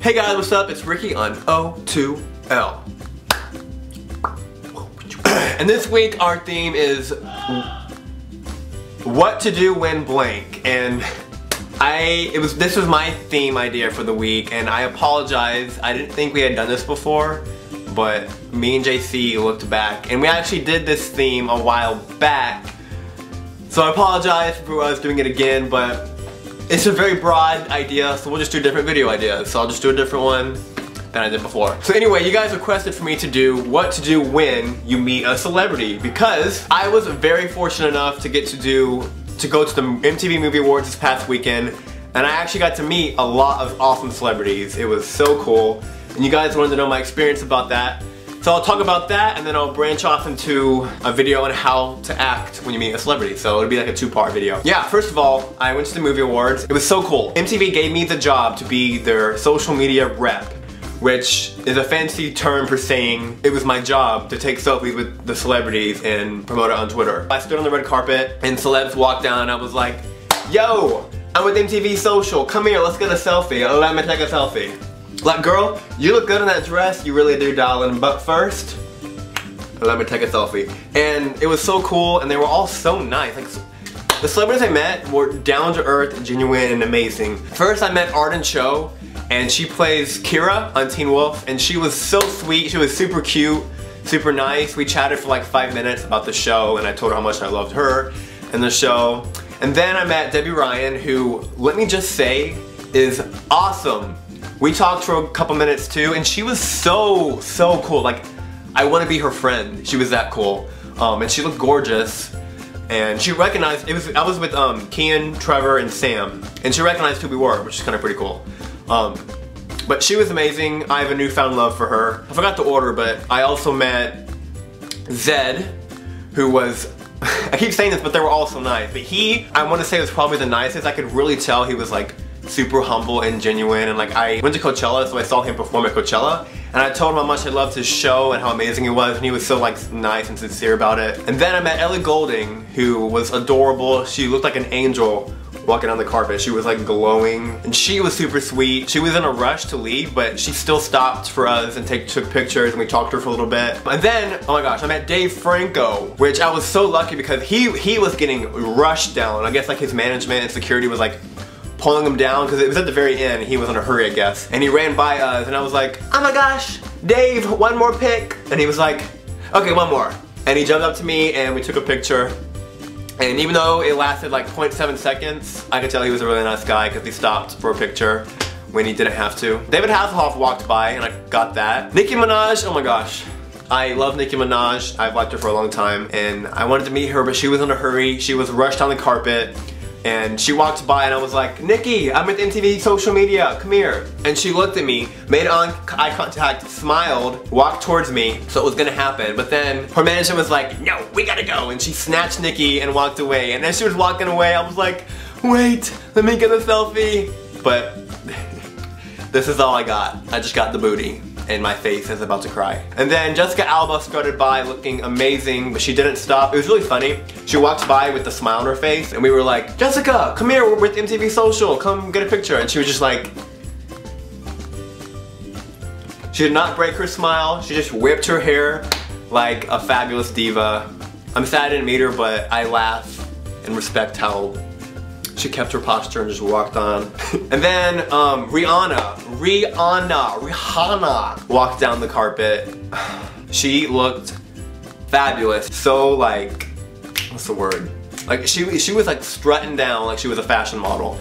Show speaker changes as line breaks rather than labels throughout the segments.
Hey guys, what's up? It's Ricky on O2L. And this week our theme is what to do when blank. And this was my theme idea for the week, and I apologize. I didn't think we had done this before, but me and JC looked back and we actually did this theme a while back. So I apologize for us doing it again, but it's a very broad idea, so we'll just do different video ideas. So I'll just do a different one than I did before. So anyway, you guys requested for me to do what to do when you meet a celebrity, because I was very fortunate enough to go to the MTV Movie Awards this past weekend, and I actually got to meet a lot of awesome celebrities. It was so cool, and you guys wanted to know my experience about that. So I'll talk about that, and then I'll branch off into a video on how to act when you meet a celebrity. So it'll be like a two-part video. Yeah, first of all, I went to the movie awards. It was so cool. MTV gave me the job to be their social media rep, which is a fancy term for saying it was my job to take selfies with the celebrities and promote it on Twitter. I stood on the red carpet and celebs walked down and I was like, yo, I'm with MTV Social. Come here, let's get a selfie. Let me take a selfie. Like, girl, you look good in that dress, you really do, darling, but first, let me take a selfie. And it was so cool, and they were all so nice. Like, the celebrities I met were down to earth, genuine, and amazing. First, I met Arden Cho, and she plays Kira on Teen Wolf, and she was so sweet, she was super cute, super nice. We chatted for like 5 minutes about the show, and I told her how much I loved her and the show. And then I met Debby Ryan, who, let me just say, is awesome. We talked for a couple minutes too, and she was so cool. Like, I want to be her friend. She was that cool. And she looked gorgeous. And she recognized, I was with Kian, Trevor, and Sam. And she recognized who we were, which is kind of pretty cool. But she was amazing. I have a newfound love for her. I forgot the order, but I also met Zed, who was, I keep saying this, but they were all so nice. But I want to say, was probably the nicest. I could really tell he was like, super humble and genuine, and like I went to Coachella, so I saw him perform at Coachella, and I told him how much I loved his show and how amazing it was, and he was so like nice and sincere about it. And then I met Ellie Goulding, who was adorable. She looked like an angel walking on the carpet. She was like glowing, and she was super sweet. She was in a rush to leave, but she still stopped for us and took pictures, and we talked to her for a little bit. And then, oh my gosh, I met Dave Franco, which I was so lucky because he was getting rushed down. I guess like his management and security was like pulling him down because it was at the very end. He was in a hurry, I guess. And he ran by us and I was like, oh my gosh, Dave, one more pic. And he was like, okay, one more. And he jumped up to me and we took a picture. And even though it lasted like 0.7 seconds, I could tell he was a really nice guy because he stopped for a picture when he didn't have to. David Hasselhoff walked by and I got that. Nicki Minaj, oh my gosh. I love Nicki Minaj. I've liked her for a long time and I wanted to meet her, but she was in a hurry. She was rushed on the carpet. And she walked by and I was like, Nikki, I'm with MTV Social Media, come here. And she looked at me, made eye contact, smiled, walked towards me, so it was gonna happen. But then her manager was like, no, we gotta go. And she snatched Nikki and walked away. And as she was walking away, I was like, wait, let me get a selfie. But this is all I got. I just got the booty. And my face is about to cry. And then Jessica Alba strutted by looking amazing, but she didn't stop. It was really funny. She walked by with a smile on her face, and we were like, Jessica, come here, we're with MTV Social, come get a picture. And she was just like, she did not break her smile, she just whipped her hair like a fabulous diva. I'm sad I didn't meet her, but I laugh and respect how she kept her posture and just walked on. And then Rihanna walked down the carpet. She looked fabulous. So like, what's the word? Like she was like strutting down like she was a fashion model.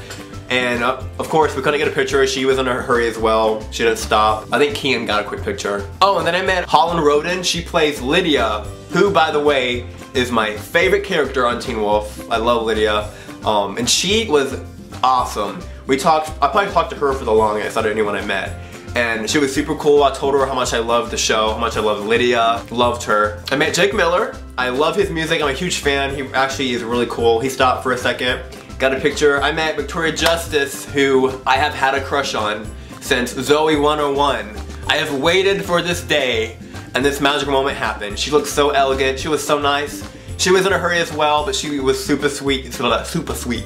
And of course we couldn't get a picture. She was in a hurry as well. She didn't stop. I think Kian got a quick picture. Oh, and then I met Holland Roden. She plays Lydia, who by the way is my favorite character on Teen Wolf. I love Lydia. And she was awesome. I probably talked to her for the longest out of anyone I met. And she was super cool. I told her how much I loved the show, how much I loved Lydia, loved her. I met Jake Miller. I love his music, I'm a huge fan. He actually is really cool. He stopped for a second, got a picture. I met Victoria Justice, who I have had a crush on since Zoe 101. I have waited for this day, and this magical moment happened. She looked so elegant, she was so nice. She was in a hurry as well, but she was super sweet, super sweet.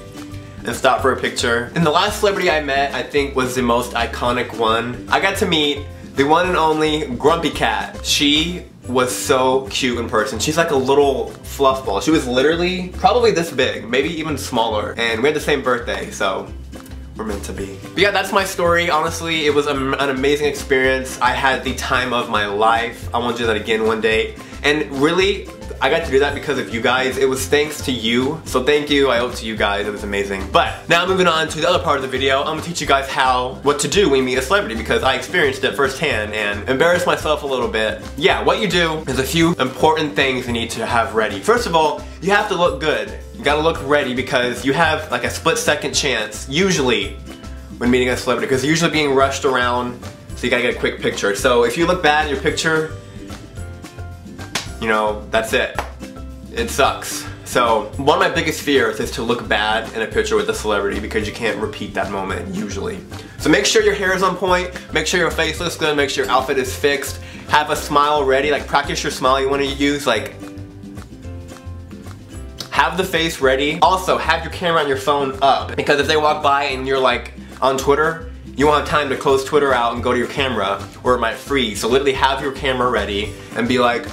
and stop for a picture. And the last celebrity I met, I think, was the most iconic one. I got to meet the one and only Grumpy Cat. She was so cute in person. She's like a little fluff ball. She was literally probably this big, maybe even smaller. And we had the same birthday, so we're meant to be. But yeah, that's my story. Honestly, it was an amazing experience. I had the time of my life. I want to do that again one day. And really, I got to do that because of you guys. It was thanks to you. So thank you, I owe it to you guys. It was amazing. But now moving on to the other part of the video, I'm gonna teach you guys what to do when you meet a celebrity because I experienced it firsthand and embarrassed myself a little bit. Yeah, what you do is a few important things you need to have ready. First of all, you have to look good. You gotta look ready because you have like a split-second chance, usually, when meeting a celebrity because you're usually being rushed around, so you gotta get a quick picture. So if you look bad in your picture, you know, that's it. It sucks. So one of my biggest fears is to look bad in a picture with a celebrity because you can't repeat that moment usually. So make sure your hair is on point, make sure your face looks good, make sure your outfit is fixed, have a smile ready, like practice your smile you want to use, like have the face ready. Also have your camera on your phone up because if they walk by and you're like on Twitter, you won't have time to close Twitter out and go to your camera or it might freeze. So literally have your camera ready and be like,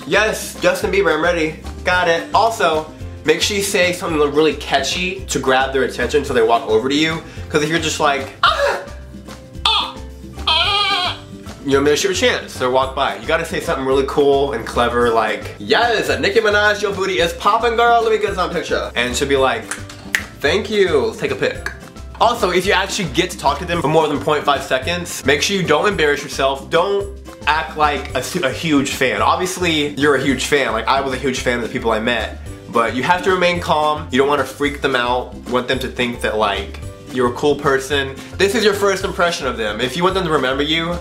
yes, Justin Bieber, I'm ready. Got it. Also, make sure you say something really catchy to grab their attention so they walk over to you. Because if you're just like, you'll miss your chance. They'll walk by. You gotta say something really cool and clever like, yes, Nicki Minaj, your booty is popping, girl. Let me get some picture. And she'll be like, thank you. Let's take a pic. Also, if you actually get to talk to them for more than 0.5 seconds, make sure you don't embarrass yourself. Don't act like a huge fan. Obviously, you're a huge fan. Like, I was a huge fan of the people I met. But you have to remain calm. You don't want to freak them out. You want them to think that, like, you're a cool person. This is your first impression of them. If you want them to remember you,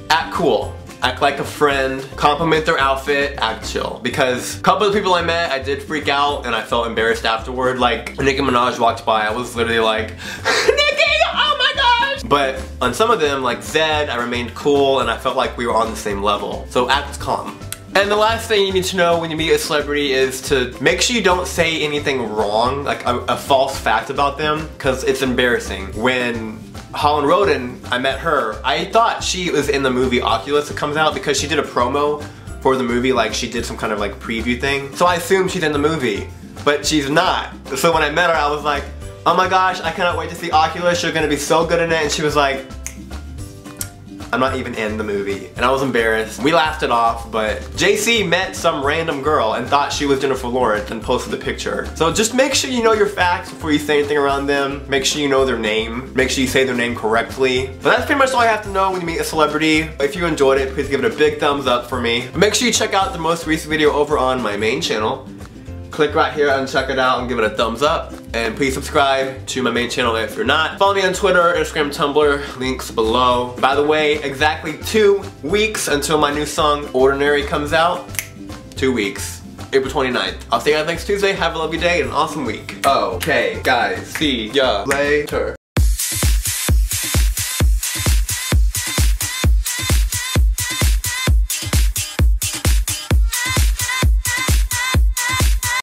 act cool. Act like a friend, compliment their outfit, act chill. Because a couple of the people I met, I did freak out and I felt embarrassed afterward. Like, when Nicki Minaj walked by, I was literally like, Nicki, oh my gosh! But on some of them, like Zed, I remained cool and I felt like we were on the same level. So act calm. And the last thing you need to know when you meet a celebrity is to make sure you don't say anything wrong, like a false fact about them, because it's embarrassing. When Holland Roden, I met her, I thought she was in the movie Oculus that comes out because she did a promo for the movie, like she did some kind of like preview thing. So I assumed she's in the movie, but she's not. So when I met her, I was like, oh my gosh, I cannot wait to see Oculus, you're gonna be so good in it. And she was like, I'm not even in the movie. And I was embarrassed. We laughed it off, but JC met some random girl and thought she was Jennifer Lawrence and posted the picture. So just make sure you know your facts before you say anything around them. Make sure you know their name. Make sure you say their name correctly. But that's pretty much all I have to know when you meet a celebrity. If you enjoyed it, please give it a big thumbs up for me. Make sure you check out the most recent video over on my main channel. Click right here and check it out and give it a thumbs up. And please subscribe to my main channel if you're not. Follow me on Twitter, Instagram, Tumblr, links below. By the way, exactly 2 weeks until my new song, Ordinary, comes out. 2 weeks. April 29th. I'll see you guys next Tuesday. Have a lovely day and an awesome week. Okay, guys, see ya later.